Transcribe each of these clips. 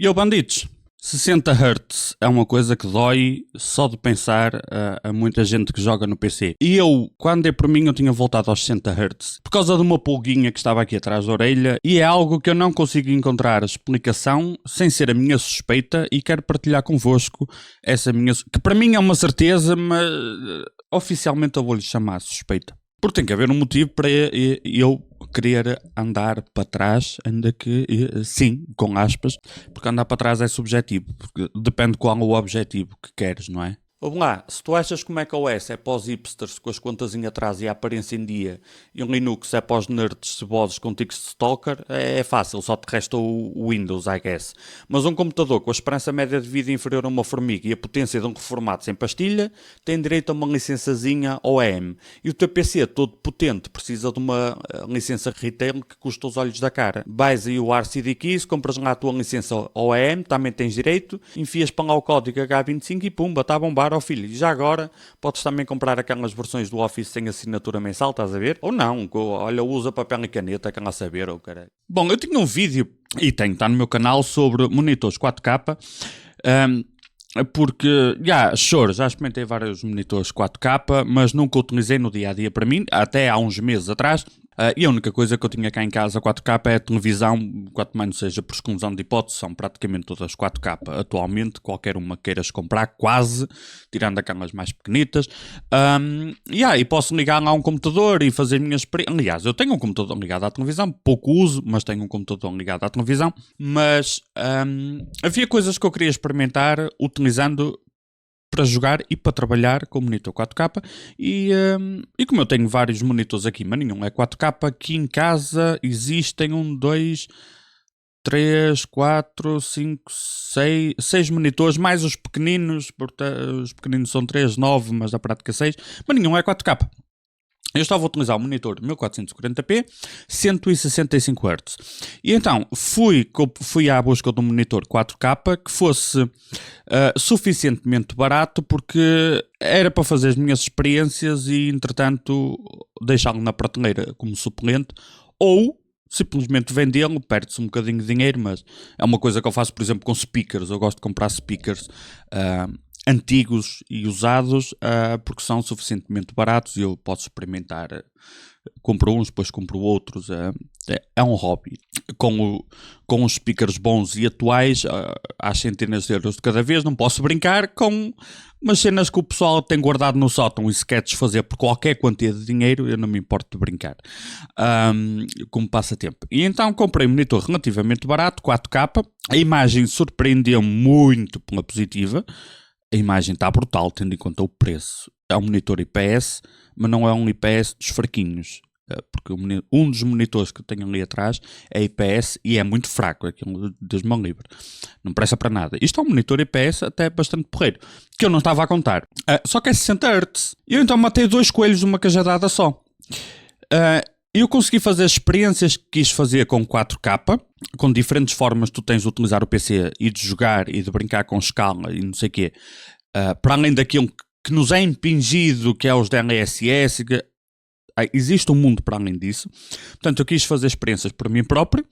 E eu, bandidos, 60 Hz é uma coisa que dói só de pensar a muita gente que joga no PC. E eu, quando dei por mim, eu tinha voltado aos 60 Hz por causa de uma pulguinha que estava aqui atrás da orelha, e é algo que eu não consigo encontrar explicação sem ser a minha suspeita, e quero partilhar convosco essa minha, que para mim é uma certeza, mas oficialmente eu vou-lhe chamar suspeita. Porque tem que haver um motivo para eu querer andar para trás, ainda que, sim, com aspas, porque andar para trás é subjetivo, porque depende qual é o objetivo que queres, não é? Vamos lá, se tu achas que o macOS é para os hipsters com as contas em atraso e a aparência em dia, e o Linux é para os nerds cebosos com tics de stalker, é fácil, só te resta o Windows, I guess. Mas um computador com a esperança média de vida inferior a uma formiga e a potência de um reformado sem pastilha, tem direito a uma licençazinha OEM. E o teu PC todo potente precisa de uma licença retail que custa os olhos da cara. Vais aí o RCD Keys, compras lá a tua licença OEM, também tens direito, enfias para lá o código H25 e pumba, está a bombar. Ó filho, e já agora podes também comprar aquelas versões do Office sem assinatura mensal, estás a ver? Ou não, olha, usa papel e caneta, quer lá saber, ou caralho. Bom, eu tinha um vídeo, e tenho, está no meu canal, sobre monitores 4K, porque, já experimentei vários monitores 4K, mas nunca utilizei no dia-a-dia para mim, até há uns meses atrás. E a única coisa que eu tinha cá em casa 4K é a televisão, quanto mais não seja por exclusão de hipótese, são praticamente todas 4K atualmente, qualquer uma queiras comprar, quase, tirando aquelas mais pequenitas. E posso ligar lá um computador e fazer minhas experiências. Aliás, eu tenho um computador ligado à televisão, pouco uso, mas tenho um computador ligado à televisão. Mas havia coisas que eu queria experimentar utilizando para jogar e para trabalhar com o monitor 4K, e como eu tenho vários monitores aqui, mas nenhum é 4K, aqui em casa existem 1, 2, 3, 4, 5, 6 monitores, mais os pequeninos, os pequeninos são 3, 9, mas na prática 6, mas nenhum é 4K. Eu estava a utilizar o monitor 1440p, 165 Hz. E então fui à busca de um monitor 4K que fosse suficientemente barato, porque era para fazer as minhas experiências e, entretanto, deixá-lo na prateleira como suplente, ou simplesmente vendê-lo, perde-se um bocadinho de dinheiro, mas é uma coisa que eu faço, por exemplo, com speakers. Eu gosto de comprar speakers antigos e usados, porque são suficientemente baratos e eu posso experimentar. Compro uns, depois compro outros. É um hobby. Com os speakers bons e atuais, às centenas de euros de cada vez, não posso brincar com umas cenas que o pessoal tem guardado no sótão e se quer desfazer por qualquer quantia de dinheiro, eu não me importo de brincar como passatempo. E então comprei um monitor relativamente barato, 4K. A imagem surpreendeu-me muito pela positiva. A imagem está brutal, tendo em conta o preço. É um monitor IPS, mas não é um IPS dos fraquinhos. Porque um dos monitores que eu tenho ali atrás é IPS e é muito fraco. Aquilo, Deus me livre. Não presta para nada. Isto é um monitor IPS até bastante porreiro, que eu não estava a contar. Só que é 60 Hz. Eu então matei 2 coelhos numa cajadada só. Eu consegui fazer as experiências que quis fazer com 4K, com diferentes formas tu tens de utilizar o PC e de jogar e de brincar com escala e não sei o quê, para além daquilo que nos é impingido, que é os DLSS, existe um mundo para além disso. Portanto, eu quis fazer experiências por mim próprio.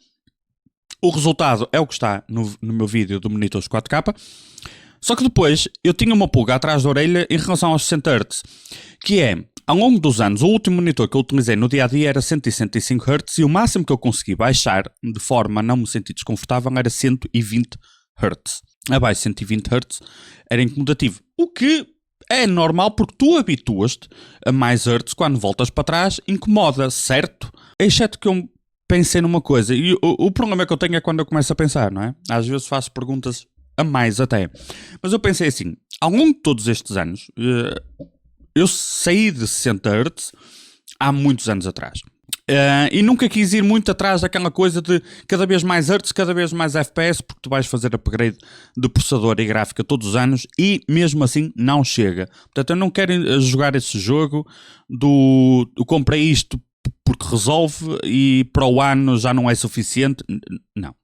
O resultado é o que está no meu vídeo do monitores 4K. Só que depois eu tinha uma pulga atrás da orelha em relação aos 60 Hz, que é, ao longo dos anos, o último monitor que eu utilizei no dia-a-dia era 165 Hz e o máximo que eu consegui baixar, de forma a não me sentir desconfortável, era 120 Hz. Abaixo de 120 Hz era incomodativo. O que é normal, porque tu habituas-te a mais Hz quando voltas para trás, incomoda, certo? Exceto que eu pensei numa coisa, e o problema que eu tenho é quando eu começo a pensar, não é? Às vezes faço perguntas a mais até. Mas eu pensei assim, ao longo de todos estes anos, eu saí de 60 Hz há muitos anos atrás. E nunca quis ir muito atrás daquela coisa de cada vez mais Hz, cada vez mais FPS, porque tu vais fazer upgrade de processador e gráfica todos os anos e mesmo assim não chega. Portanto, eu não quero jogar esse jogo eu comprei isto porque resolve e para o ano já não é suficiente. Não.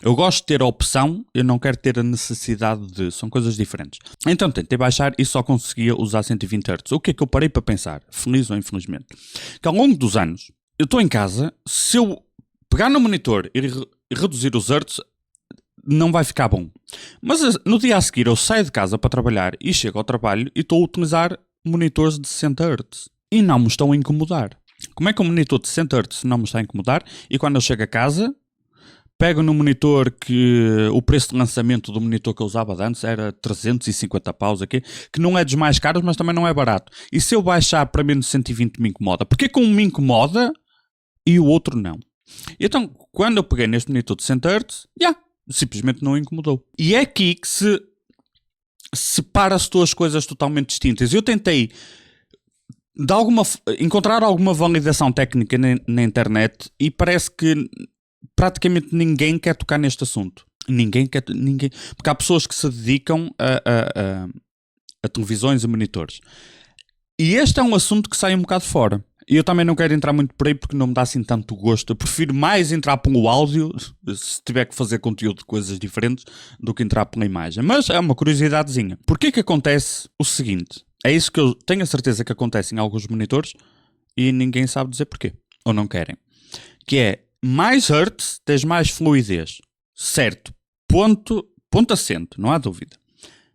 Eu gosto de ter a opção, eu não quero ter a necessidade de... São coisas diferentes. Então tentei baixar e só conseguia usar 120 Hz. O que é que eu parei para pensar? Feliz ou infelizmente? Que ao longo dos anos, eu estou em casa, se eu pegar no monitor e reduzir os Hz, não vai ficar bom. Mas no dia a seguir eu saio de casa para trabalhar e chego ao trabalho e estou a utilizar monitores de 60 Hz e não me estão a incomodar. Como é que um monitor de 60 Hz não me está a incomodar? E quando eu chego a casa, pego no monitor que o preço de lançamento do monitor que eu usava antes era 350 paus aqui, que não é dos mais caros, mas também não é barato. E se eu baixar para menos de 120 me incomoda? Porquê que um me incomoda e o outro não? Então, quando eu peguei neste monitor de 60 Hz, simplesmente não incomodou. E é aqui que se separa-se duas coisas totalmente distintas. Eu tentei encontrar alguma validação técnica na internet e parece que praticamente ninguém quer tocar neste assunto. Ninguém. Porque há pessoas que se dedicam a televisões e monitores. E este é um assunto que sai um bocado fora. E eu também não quero entrar muito por aí porque não me dá assim tanto gosto. Eu prefiro mais entrar pelo áudio, se tiver que fazer conteúdo de coisas diferentes, do que entrar pela imagem. Mas é uma curiosidadezinha. Porquê que acontece o seguinte? É isso que eu tenho a certeza que acontece em alguns monitores e ninguém sabe dizer porquê. Ou não querem. Que é, mais Hertz tens mais fluidez. Certo. Ponto assente, não há dúvida.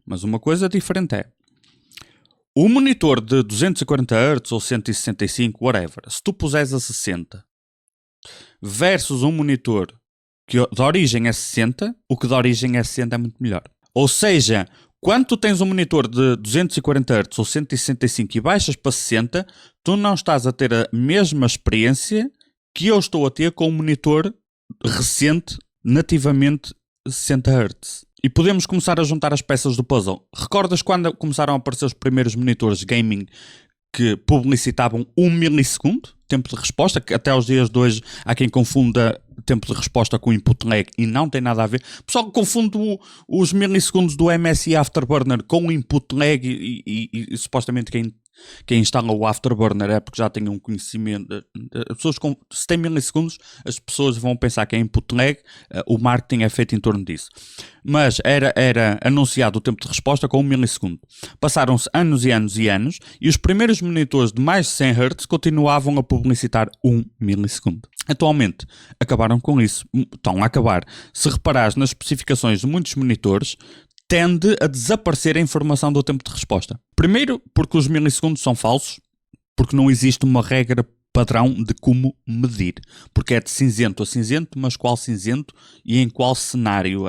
Mas uma coisa diferente é, o monitor de 240 Hz ou 165, whatever, se tu puseres a 60 versus um monitor que de origem é 60, o que de origem é 60 é muito melhor. Ou seja, quando tu tens um monitor de 240 Hz ou 165 e baixas para 60, tu não estás a ter a mesma experiência que eu estou a ter com um monitor recente, nativamente 60 Hz. E podemos começar a juntar as peças do puzzle. Recordas quando começaram a aparecer os primeiros monitores gaming que publicitavam 1 milissegundo? Tempo de resposta, que até aos dias de hoje há quem confunda tempo de resposta com input lag e não tem nada a ver. O pessoal confunde os milissegundos do MSI Afterburner com o input lag e supostamente quem instala o Afterburner é porque já tem um conhecimento. As pessoas se tem milissegundos, as pessoas vão pensar que é input lag, o marketing é feito em torno disso. Mas era anunciado o tempo de resposta com 1 milissegundo. Passaram-se anos e anos e anos e os primeiros monitores de mais de 100 Hz continuavam a publicitar 1 milissegundo. Atualmente acabaram com isso. Estão a acabar. Se reparares nas especificações de muitos monitores, tende a desaparecer a informação do tempo de resposta. Primeiro, porque os milissegundos são falsos, porque não existe uma regra padrão de como medir. Porque é de cinzento a cinzento, mas qual cinzento e em qual cenário?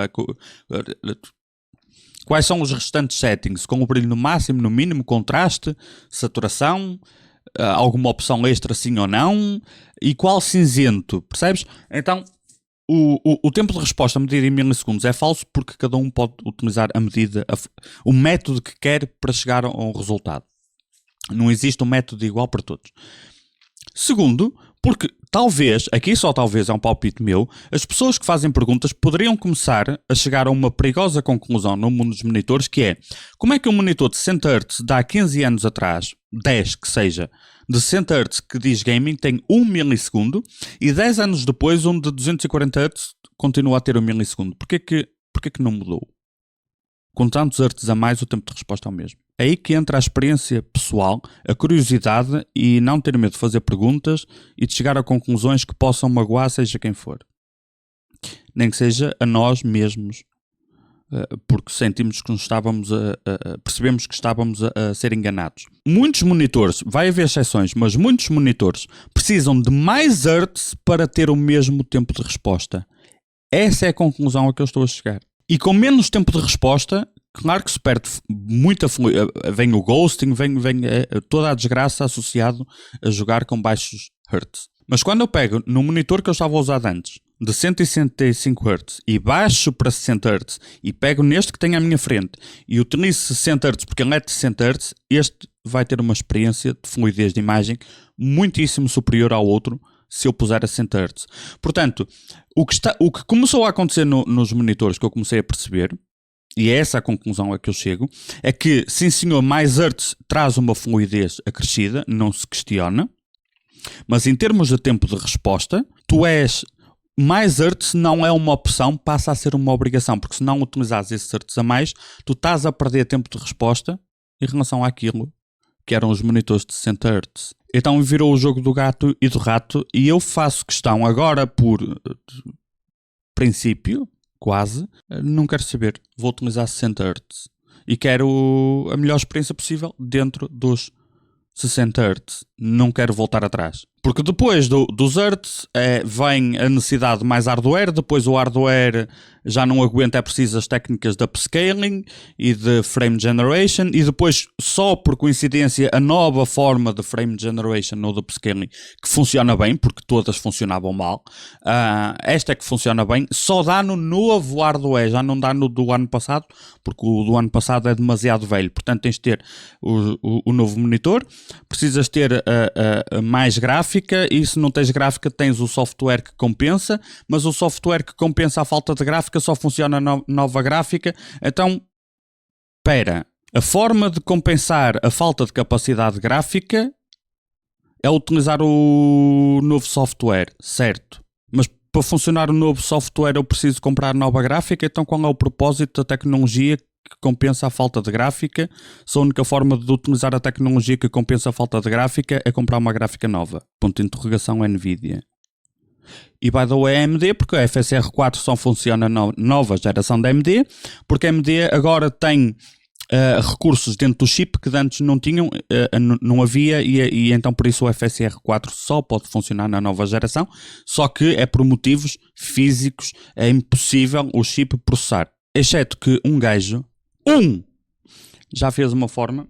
Quais são os restantes settings? Com o brilho no máximo, no mínimo, contraste, saturação, alguma opção extra sim ou não? E qual cinzento? Percebes? Então, o tempo de resposta medido em milissegundos é falso porque cada um pode utilizar a medida, o método que quer para chegar a um resultado. Não existe um método igual para todos. Segundo, porque talvez, aqui só talvez é um palpite meu, as pessoas que fazem perguntas poderiam começar a chegar a uma perigosa conclusão no mundo dos monitores, que é, como é que um monitor de 60 Hz de há 15 anos atrás, 10 que seja, de 60 Hz que diz gaming tem 1 milissegundo e 10 anos depois um de 240 Hz continua a ter 1 milissegundo? Porquê que não mudou? Com tantos Hz a mais o tempo de resposta é o mesmo. É aí que entra a experiência pessoal, a curiosidade e não ter medo de fazer perguntas e de chegar a conclusões que possam magoar seja quem for. Nem que seja a nós mesmos, porque sentimos que percebemos que estávamos a ser enganados. Muitos monitores, vai haver exceções, mas muitos monitores precisam de mais Hz para ter o mesmo tempo de resposta. Essa é a conclusão a que eu estou a chegar. E com menos tempo de resposta, claro que se perde muita fluidez, vem o ghosting, vem toda a desgraça associada a jogar com baixos Hz. Mas quando eu pego no monitor que eu estava a usar antes, de 165 Hz, e baixo para 60 Hz, e pego neste que tenho à minha frente, e utilizo 60 Hz porque ele é de 60 Hz, este vai ter uma experiência de fluidez de imagem muitíssimo superior ao outro, se eu puser a 60 Hz. Portanto, o que começou a acontecer nos monitores que eu comecei a perceber, e é essa a conclusão a que eu chego, é que, sim senhor, mais Hz traz uma fluidez acrescida, não se questiona, mas em termos de tempo de resposta, mais Hz não é uma opção, passa a ser uma obrigação, porque se não utilizares esses Hz a mais, tu estás a perder tempo de resposta em relação àquilo que eram os monitores de 60 Hz. Então virou o jogo do gato e do rato, e eu faço questão agora por princípio, quase, não quero saber. Vou utilizar 60 Hz. E quero a melhor experiência possível dentro dos 60 Hz. Não quero voltar atrás. Porque depois dos Hz vem a necessidade de mais hardware, depois o hardware já não aguenta, é preciso as técnicas de upscaling e de frame generation, e depois, só por coincidência, a nova forma de frame generation ou de upscaling que funciona bem, porque todas funcionavam mal, esta é que funciona bem, só dá no novo hardware, já não dá no do ano passado, porque o do ano passado é demasiado velho. Portanto, tens de ter o novo monitor, precisas ter mais gráfica, e se não tens gráfica tens o software que compensa, mas o software que compensa a falta de gráfica só funciona na nova gráfica. Então, espera, a forma de compensar a falta de capacidade gráfica é utilizar o novo software, certo? Mas para funcionar o novo software eu preciso comprar nova gráfica, então qual é o propósito da tecnologia que compensa a falta de gráfica? Se a única forma de utilizar a tecnologia que compensa a falta de gráfica é comprar uma gráfica nova. Ponto de interrogação, NVIDIA. E by the way, a AMD, porque a FSR 4 só funciona na nova geração da AMD, porque a AMD agora tem recursos dentro do chip que antes não tinham, não havia, e então por isso o FSR 4 só pode funcionar na nova geração, só que é por motivos físicos, é impossível o chip processar. Exceto que um gajo, já fez uma forma,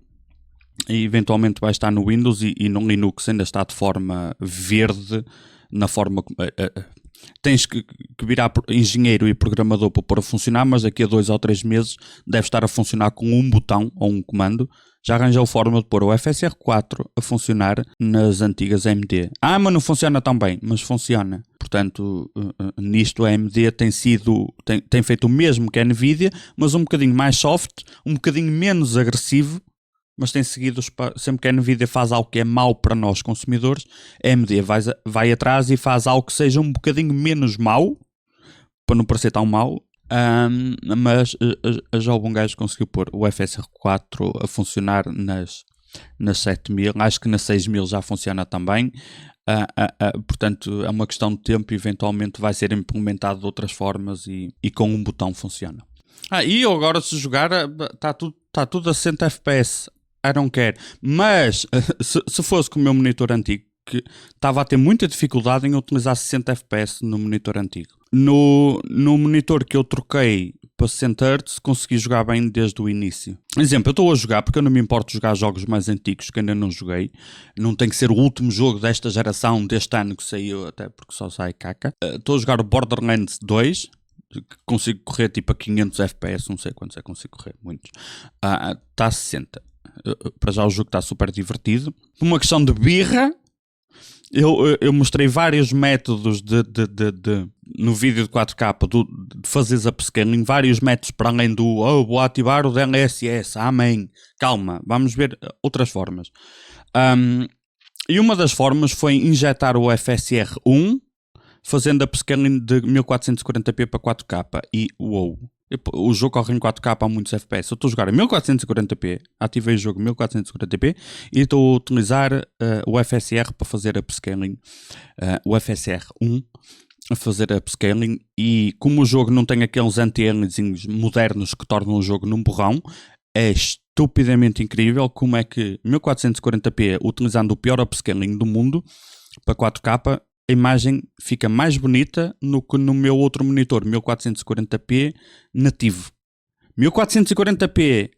e eventualmente vai estar no Windows e no Linux ainda está de forma verde, na forma... tens que virar engenheiro e programador para pôr a funcionar, mas daqui a 2 ou 3 meses deve estar a funcionar com um botão ou um comando. Já arranjou forma de pôr o FSR 4 a funcionar nas antigas AMD. Mas não funciona tão bem, mas funciona. Portanto, nisto a AMD tem feito o mesmo que a NVIDIA, mas um bocadinho mais soft, um bocadinho menos agressivo, mas tem seguido, sempre que a NVIDIA faz algo que é mau para nós consumidores, a AMD vai atrás e faz algo que seja um bocadinho menos mau, para não parecer tão mau, mas já o bom gajo conseguiu pôr o FSR 4 a funcionar nas 7000, acho que nas 6000 já funciona também. Portanto, é uma questão de tempo, eventualmente vai ser implementado de outras formas e com um botão funciona. E eu agora, se jogar, está tudo a 60 FPS. I don't care. Mas se fosse com o meu monitor antigo, que estava a ter muita dificuldade em utilizar 60 FPS no monitor antigo. No monitor que eu troquei para 60 Hz, consegui jogar bem desde o início. Exemplo, eu estou a jogar, porque eu não me importo de jogar jogos mais antigos que ainda não joguei. Não tem que ser o último jogo desta geração, deste ano que saiu, até porque só sai caca. Estou a jogar o Borderlands 2, que consigo correr tipo a 500 FPS, não sei quantos é que consigo correr, muitos. Está a 60. Para já o jogo está super divertido. Por uma questão de birra, eu mostrei vários métodos no vídeo de 4K de fazeres upscaling, vários métodos para além do vou ativar o DLSS, amém. Calma, vamos ver outras formas. E uma das formas foi injetar o FSR 1 fazendo upscaling de 1440p para 4K e o jogo corre em 4K a muitos FPS. Eu estou a jogar em 1440p, ativei o jogo em 1440p e estou a utilizar o FSR para fazer upscaling, o FSR 1 a fazer upscaling, e como o jogo não tem aqueles anti-aliasings modernos que tornam o jogo num borrão, é estupidamente incrível como é que 1440p, utilizando o pior upscaling do mundo para 4K, a imagem fica mais bonita do que no meu outro monitor 1440p nativo. 1440p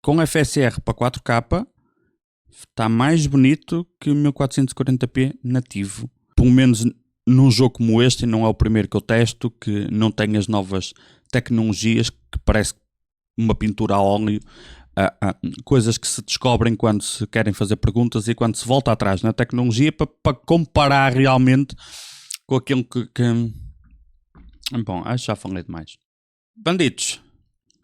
com FSR para 4K está mais bonito que o 1440p nativo. Pelo menos num jogo como este, e não é o primeiro que eu testo, que não tem as novas tecnologias, que parece uma pintura a óleo. Coisas que se descobrem quando se querem fazer perguntas e quando se volta atrás na tecnologia para comparar realmente com aquilo que... Bom, acho que já falei demais. Bandidos,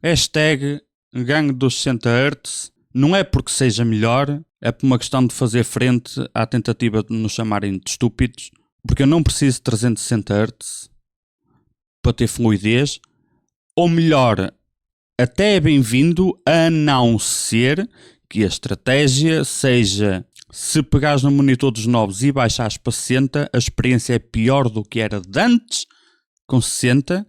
hashtag gangue dos 60 Hz não é porque seja melhor, é por uma questão de fazer frente à tentativa de nos chamarem de estúpidos, porque eu não preciso de 360 Hz para ter fluidez, ou melhor, até é bem-vindo, a não ser que a estratégia seja, se pegares no monitor dos novos e baixares para 60, a experiência é pior do que era de antes com 60,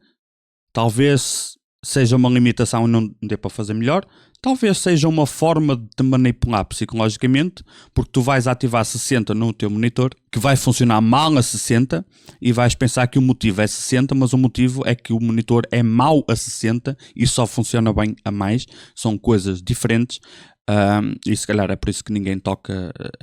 Talvez seja uma limitação e não dê para fazer melhor. Talvez seja uma forma de te manipular psicologicamente, porque tu vais ativar 60 no teu monitor, que vai funcionar mal a 60, e vais pensar que o motivo é 60, mas o motivo é que o monitor é mau a 60 e só funciona bem a mais. São coisas diferentes. E se calhar é por isso que ninguém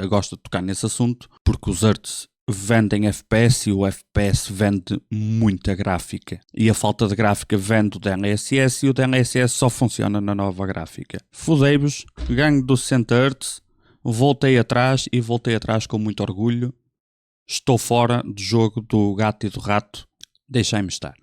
gosta de tocar nesse assunto, porque os hertz vendem FPS e o FPS vende muita gráfica. E a falta de gráfica vende o DLSS e o DLSS só funciona na nova gráfica. Fudei-vos, ganho dos 60 Hz, voltei atrás com muito orgulho. Estou fora do jogo do gato e do rato. Deixai-me estar.